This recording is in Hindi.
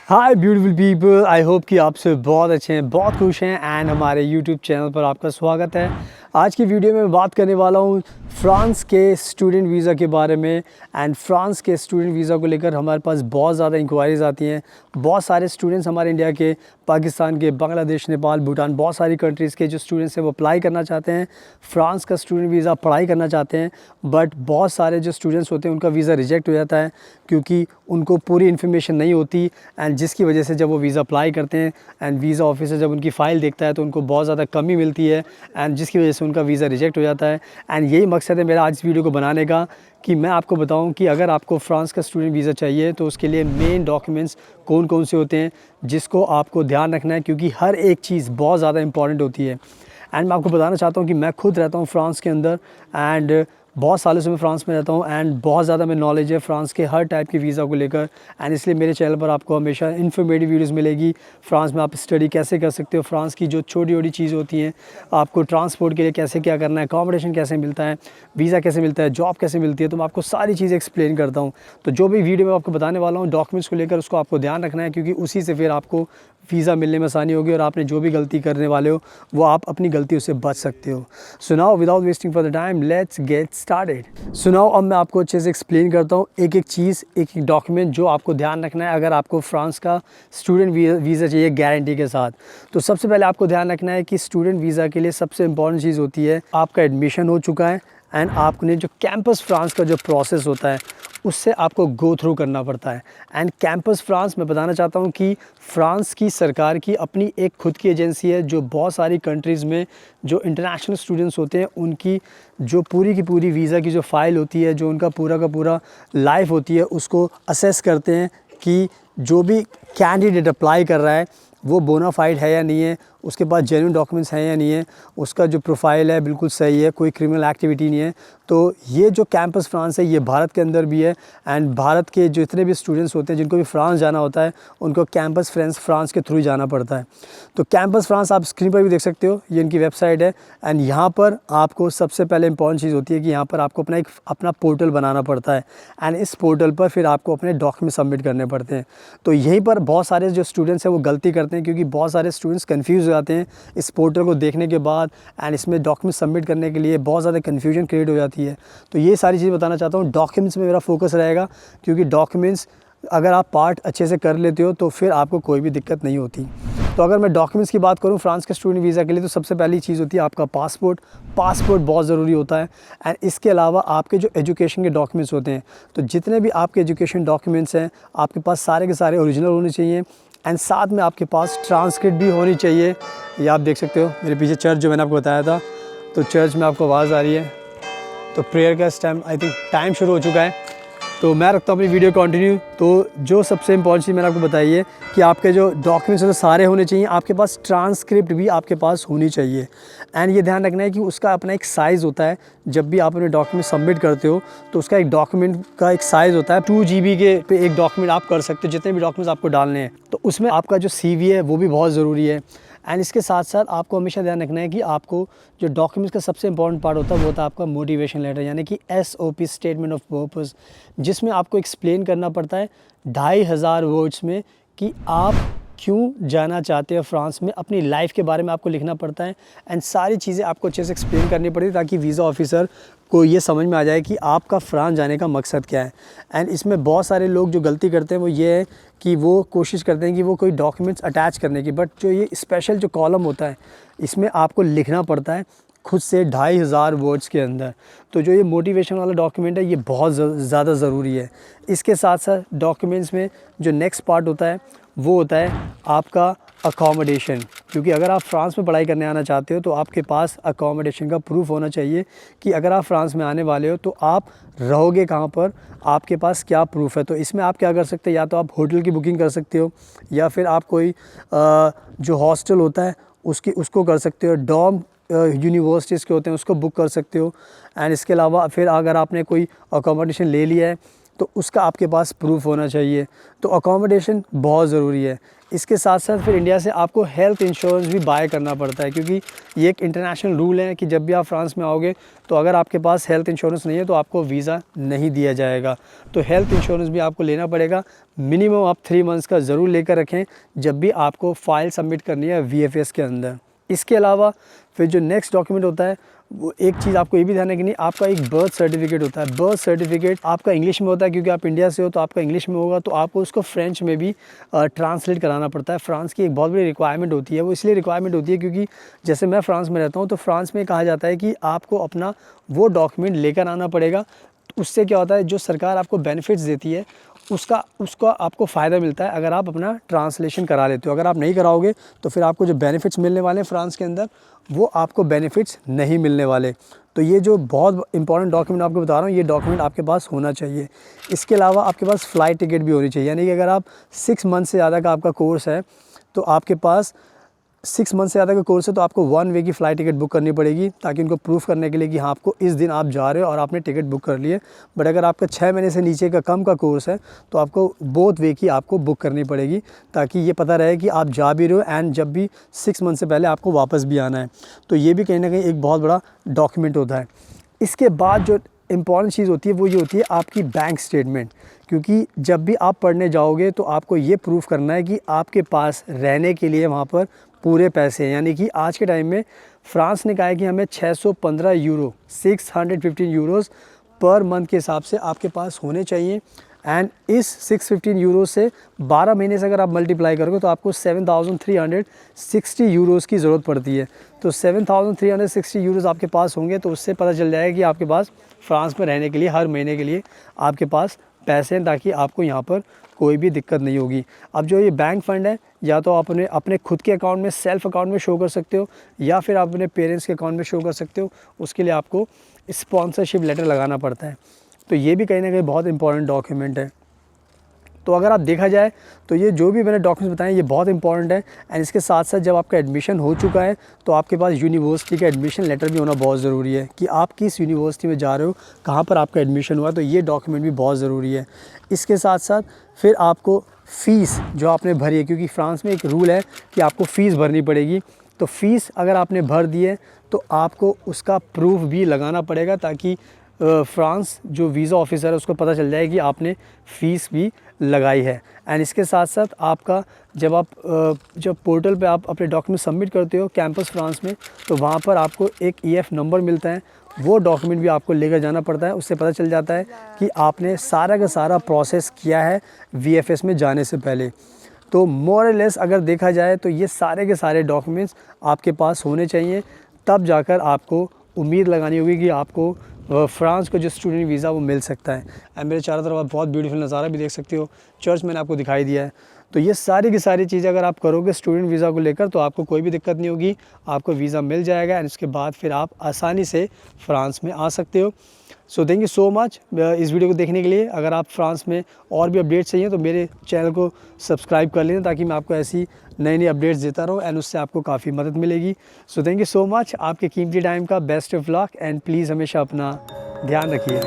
Hi beautiful people, I hope कि आप सब बहुत अच्छे हैं, बहुत खुश हैं एंड हमारे यूट्यूब चैनल पर आपका स्वागत है। आज की वीडियो में मैं बात करने वाला हूँ फ़्रांस के स्टूडेंट वीज़ा के बारे में। एंड फ़्रांस के स्टूडेंट वीज़ा को लेकर हमारे पास बहुत ज़्यादा इंक्वायरीज़ आती हैं। बहुत सारे स्टूडेंट्स हमारे इंडिया के, पाकिस्तान के, बांग्लादेश, नेपाल, भूटान, बहुत सारी कंट्रीज़ के जो स्टूडेंट्स हैं वो अप्लाई करना चाहते हैं, फ़्रांस का स्टूडेंट वीज़ा पढ़ाई करना चाहते हैं। बट बहुत सारे जो स्टूडेंट्स होते हैं उनका वीज़ा रिजेक्ट हो जाता है क्योंकि उनको पूरी इन्फॉर्मेशन नहीं होती। एंड जिसकी वजह से जब वो वीज़ा अप्लाई करते हैं एंड वीज़ा ऑफिसर जब उनकी फ़ाइल देखता है तो उनको बहुत ज़्यादा कमी मिलती है एंड जिसकी वजह से उनका वीज़ा रिजेक्ट हो जाता है। एंड यही मकसद है मेरा आज इस वीडियो को बनाने का कि मैं आपको बताऊं कि अगर आपको फ़्रांस का स्टूडेंट वीज़ा चाहिए तो उसके लिए मेन डॉक्यूमेंट्स कौन कौन से होते हैं जिसको आपको ध्यान रखना है, क्योंकि हर एक चीज़ बहुत ज़्यादा इंपॉर्टेंट होती है। एंड मैं आपको बताना चाहता हूँ कि मैं खुद रहता हूँ फ़्रांस के अंदर एंड बहुत सालों से मैं फ़्रांस में रहता हूँ एंड बहुत ज़्यादा मैं नॉलेज है फ़्रांस के हर टाइप के वीज़ा को लेकर। एंड इसलिए मेरे चैनल पर आपको हमेशा इन्फॉर्मेटिव वीडियोस मिलेगी। फ़्रांस में आप स्टडी कैसे कर सकते हो, फ़्रांस की जो छोटी छोटी चीज़ होती हैं, आपको ट्रांसपोर्ट के लिए कैसे क्या करना है, अकोमोडेशन कैसे मिलता है, वीज़ा कैसे मिलता है, जॉब कैसे मिलती है, तो मैं आपको सारी चीज़ें एक्सप्लेन करता हूँ। तो जो भी वीडियो मैं आपको बताने वाला हूँ डॉक्यूमेंट्स को लेकर, उसको आपको ध्यान रखना है क्योंकि उसी से फिर आपको वीज़ा मिलने में आसानी होगी और आपने जो भी गलती करने वाले हो वो आप अपनी गलतियों से बच सकते हो। So now without wasting for the time let's get started. So now अब मैं आपको अच्छे से एक्सप्लेन करता हूँ एक एक चीज़, एक एक डॉक्यूमेंट जो आपको ध्यान रखना है अगर आपको फ़्रांस का स्टूडेंट वीज़ा चाहिए गारंटी के साथ। तो सबसे पहले आपको ध्यान रखना है कि स्टूडेंट वीज़ा के लिए सबसे इंपॉर्टेंट चीज़ होती है आपका एडमिशन हो चुका है एंड आपने जो कैंपस फ़्रांस का जो प्रोसेस होता है उससे आपको गो थ्रू करना पड़ता है। एंड कैंपस फ़्रांस मैं बताना चाहता हूँ कि फ़्रांस की सरकार की अपनी एक खुद की एजेंसी है जो बहुत सारी कंट्रीज़ में जो इंटरनेशनल स्टूडेंट्स होते हैं उनकी जो पूरी की पूरी वीज़ा की जो फ़ाइल होती है, जो उनका पूरा का पूरा लाइफ होती है, उसको असेस करते हैं कि जो भी कैंडिडेट अप्लाई कर रहा है वो बोनाफाइड है या नहीं है, उसके पास जेन्युइन डॉक्यूमेंट्स हैं या नहीं है, उसका जो प्रोफाइल है बिल्कुल सही है, कोई क्रिमिनल एक्टिविटी नहीं है। तो ये जो कैंपस फ़्रांस है ये भारत के अंदर भी है एंड भारत के जो इतने भी स्टूडेंट्स होते हैं जिनको भी फ़्रांस जाना होता है उनको कैंपस फ़्रांस के थ्रू ही जाना पड़ता है। तो कैंपस फ़्रांस आप स्क्रीन पर भी देख सकते हो, ये इनकी वेबसाइट है। एंड यहाँ पर आपको सबसे पहले इंपॉर्टेंट चीज़ होती है कि यहाँ पर आपको अपना पोर्टल बनाना पड़ता है एंड इस पोर्टल पर फिर आपको अपने डॉक्यूमेंट सबमिट करने पड़ते हैं। तो यहीं पर बहुत सारे जो स्टूडेंट्स हैं वो गलती करते हैं क्योंकि बहुत सारे स्टूडेंट्स कन्फ्यूज़ हो जाते हैं इस पोर्टल को देखने के बाद एंड इसमें डॉक्यूमेंट सबमिट करने के लिए बहुत ज़्यादा कन्फ्यूजन क्रिएट हो जाती है। तो ये सारी चीज़ बताना चाहता हूँ। डॉक्यूमेंट्स में मेरा फोकस रहेगा क्योंकि डॉक्यूमेंट्स अगर आप पार्ट अच्छे से कर लेते हो तो फिर आपको कोई भी दिक्कत नहीं होती। तो अगर मैं डॉक्यूमेंट्स की बात करूँ फ़्रांस के स्टूडेंट वीज़ा के लिए तो सबसे पहली चीज़ होती है आपका पासपोर्ट बहुत ज़रूरी होता है। एंड इसके अलावा आपके जो एजुकेशन के डॉक्यूमेंट्स होते हैं, तो जितने भी आपके एजुकेशन डॉक्यूमेंट्स हैं आपके पास सारे के सारे ओरिजिनल होने चाहिए एंड साथ में आपके पास ट्रांसक्रिप्ट भी होनी चाहिए। ये आप देख सकते हो मेरे पीछे चर्च जो मैंने आपको बताया था, तो चर्च में आपको आवाज़ आ रही है, तो प्रेयर का टाइम आई थिंक टाइम शुरू हो चुका है। तो मैं रखता हूँ अपनी वीडियो कंटिन्यू। तो जो सबसे इंपॉर्टेंट चीज़ मैंने आपको बताई है कि आपके जो डॉक्यूमेंट्स हैं सारे होने चाहिए, आपके पास ट्रांसक्रिप्ट भी आपके पास होनी चाहिए। एंड ये ध्यान रखना है कि उसका अपना एक साइज़ होता है। जब भी आप अपने डॉक्यूमेंट सबमिट करते हो तो उसका एक डॉक्यूमेंट का एक साइज़ होता है, 2 GB के पे एक डॉक्यूमेंट आप कर सकते हो जितने भी डॉक्यूमेंट्स आपको डालने हैं। तो उसमें आपका जो CV है वो भी बहुत ज़रूरी है। एंड इसके साथ साथ आपको हमेशा ध्यान रखना है कि आपको जो डॉक्यूमेंट्स का सबसे इंपॉर्टेंट पार्ट होता है वो होता है आपका मोटिवेशन लेटर, यानी कि SOP स्टेटमेंट ऑफ पर्पस, जिसमें आपको एक्सप्लेन करना पड़ता है 2500 वर्ड्स में कि आप क्यों जाना चाहते हो फ़्रांस में, अपनी लाइफ के बारे में आपको लिखना पड़ता है। एंड सारी चीज़ें आपको अच्छे से एक्सप्लेन करनी पड़ती है ताकि वीज़ा ऑफिसर को ये समझ में आ जाए कि आपका फ़्रांस जाने का मकसद क्या है। एंड इसमें बहुत सारे लोग जो गलती करते हैं वो ये है कि वो कोशिश करते हैं कि वो कोई डॉक्यूमेंट्स अटैच करने की, बट जो ये स्पेशल जो कॉलम होता है इसमें आपको लिखना पड़ता है खुद से 2500 वर्ड्स के अंदर। तो जो ये मोटिवेशन वाला डॉक्यूमेंट है ये बहुत ज़्यादा ज़रूरी है। इसके साथ साथ डॉक्यूमेंट्स में जो नेक्स्ट पार्ट होता है वो होता है आपका अकोमोडेशन, क्योंकि अगर आप फ्रांस में पढ़ाई करने आना चाहते हो तो आपके पास अकोमोडेशन का प्रूफ होना चाहिए कि अगर आप फ्रांस में आने वाले हो तो आप रहोगे कहाँ पर, आपके पास क्या प्रूफ है। तो इसमें आप क्या कर सकते हैं, या तो आप होटल की बुकिंग कर सकते हो, या फिर आप कोई जो हॉस्टल होता है उसको कर सकते हो, डॉर्म यूनिवर्सिटीज़ के होते हैं उसको बुक कर सकते हो। एंड इसके अलावा फिर अगर आपने कोई अकोमोडेशन ले लिया है तो उसका आपके पास प्रूफ होना चाहिए। तो अकोमोडेशन बहुत ज़रूरी है। इसके साथ साथ फिर इंडिया से आपको हेल्थ इंश्योरेंस भी बाय करना पड़ता है, क्योंकि ये एक इंटरनेशनल रूल है कि जब भी आप फ्रांस में आओगे तो अगर आपके पास हेल्थ इंश्योरेंस नहीं है तो आपको वीज़ा नहीं दिया जाएगा। तो हेल्थ इंश्योरेंस भी आपको लेना पड़ेगा। मिनिमम आप 3 मंथ्स का ज़रूर लेकर रखें जब भी आपको फ़ाइल सबमिट करनी है VFS के अंदर। इसके अलावा फिर जो नेक्स्ट डॉक्यूमेंट होता है वो एक चीज़ आपको ये भी ध्यान रखनी है, आपका एक बर्थ सर्टिफिकेट होता है। बर्थ सर्टिफिकेट आपका इंग्लिश में होता है क्योंकि आप इंडिया से हो तो आपका इंग्लिश में होगा, तो आपको उसको फ्रेंच में भी ट्रांसलेट कराना पड़ता है। फ्रांस की एक बहुत बड़ी रिक्वायरमेंट होती है, वो इसलिए रिक्वायरमेंट होती है क्योंकि जैसे मैं फ्रांस में रहता हूँ तो फ्रांस में कहा जाता है कि आपको अपना वो लेकर आना पड़ेगा। उससे क्या होता है, जो सरकार आपको बेनिफिट्स देती है उसका आपको फ़ायदा मिलता है अगर आप अपना ट्रांसलेशन करा लेते हो। अगर आप नहीं कराओगे तो फिर आपको जो बेनिफिट्स मिलने वाले हैं फ्रांस के अंदर वो आपको बेनिफिट्स नहीं मिलने वाले। तो ये जो बहुत इंपॉर्टेंट डॉक्यूमेंट आपको बता रहा हूँ, ये डॉक्यूमेंट आपके पास होना चाहिए। इसके अलावा आपके पास फ़्लाइट टिकट भी होनी चाहिए, यानी कि अगर आप 6 मंथ से ज़्यादा का आपका कोर्स है तो आपके पास 6 मंथ से ज़्यादा का कोर्स है तो आपको 1 वे की फ़्लाइट टिकट बुक करनी पड़ेगी, ताकि उनको प्रूफ़ करने के लिए कि हाँ आपको इस दिन आप जा रहे हो और आपने टिकट बुक कर ली है। बट अगर आपका 6 महीने से नीचे का कम का कोर्स है तो आपको बोथ वे की आपको बुक करनी पड़ेगी, ताकि ये पता रहे कि आप जा भी रहे हो एंड जब भी 6 मंथ से पहले आपको वापस भी आना है। तो ये भी कहीं ना कहीं एक बहुत बड़ा डॉक्यूमेंट होता है। इसके बाद जो इम्पॉर्टेंट चीज़ होती है वो ये होती है आपकी बैंक स्टेटमेंट, क्योंकि जब भी आप पढ़ने जाओगे तो आपको ये प्रूफ़ करना है कि आपके पास रहने के लिए वहाँ पर पूरे पैसे हैं। यानी कि आज के टाइम में फ्रांस ने कहा है कि हमें 615 यूरो 615 यूरोज़ पर मंथ के हिसाब से आपके पास होने चाहिए। एंड इस 615 यूरो से 12 महीने से अगर आप मल्टीप्लाई करोगे तो आपको 7,360 यूरोज़ की ज़रूरत पड़ती है। तो 7,360 यूरोज़ आपके पास होंगे तो उससे पता चल जाएगा कि आपके पास फ्रांस में रहने के लिए हर महीने के लिए आपके पास पैसे हैं, ताकि आपको यहाँ पर कोई भी दिक्कत नहीं होगी। अब जो ये बैंक फ़ंड है, या तो आप अपने खुद के अकाउंट में सेल्फ अकाउंट में शो कर सकते हो, या फिर आप अपने पेरेंट्स के अकाउंट में शो कर सकते हो। उसके लिए आपको स्पॉन्सरशिप लेटर लगाना पड़ता है। तो ये भी कहीं ना कहीं बहुत इंपॉर्टेंट डॉक्यूमेंट है। तो अगर आप देखा जाए तो ये जो भी मैंने डॉक्यूमेंट्स बताए ये बहुत इंपॉर्टेंट है। एंड इसके साथ साथ जब आपका एडमिशन हो चुका है तो आपके पास यूनिवर्सिटी का एडमिशन लेटर भी होना बहुत ज़रूरी है, कि आप किस यूनिवर्सिटी में जा रहे हो, कहाँ पर आपका एडमिशन हुआ, तो ये डॉक्यूमेंट भी बहुत ज़रूरी है। इसके साथ साथ फिर आपको फ़ीस जो आपने भरी है, क्योंकि फ्रांस में एक रूल है कि आपको फ़ीस भरनी पड़ेगी। तो फ़ीस अगर आपने भर दी है तो आपको उसका प्रूफ भी लगाना पड़ेगा, ताकि फ्रांस जो वीज़ा ऑफिसर है उसको पता चल जाए कि आपने फ़ीस भी लगाई है। एंड इसके साथ साथ आपका जब पोर्टल पे आप अपने डॉक्यूमेंट सबमिट करते हो कैंपस फ्रांस में, तो वहाँ पर आपको एक EF नंबर मिलता है, वो डॉक्यूमेंट भी आपको लेकर जाना पड़ता है। उससे पता चल जाता है कि आपने सारा का सारा प्रोसेस किया है VFS में जाने से पहले। तो मोर और लेस अगर देखा जाए तो ये सारे के सारे डॉक्यूमेंट्स आपके पास होने चाहिए, तब जाकर आपको उम्मीद लगानी होगी कि आपको फ्रांस का जो स्टूडेंट वीज़ा वो मिल सकता है। एंड मेरे चारों तरफ आप बहुत ब्यूटीफुल नज़ारा भी देख सकते हो, चर्च मैंने आपको दिखाई दिया है। तो ये सारी की सारी चीज़ें अगर आप करोगे स्टूडेंट वीज़ा को लेकर तो आपको कोई भी दिक्कत नहीं होगी, आपको वीज़ा मिल जाएगा। एंड उसके बाद फिर आप आसानी से फ्रांस में आ सकते हो। So thank you so much इस वीडियो को देखने के लिए। अगर आप फ्रांस में और भी अपडेट्स चाहिए तो मेरे चैनल को सब्सक्राइब कर लेना, ताकि मैं आपको ऐसी नई नई अपडेट्स देता रहूँ एंड उससे आपको काफ़ी मदद मिलेगी। So thank you so much, आपके कीमती टाइम का best of luck and please हमेशा अपना ध्यान रखिए।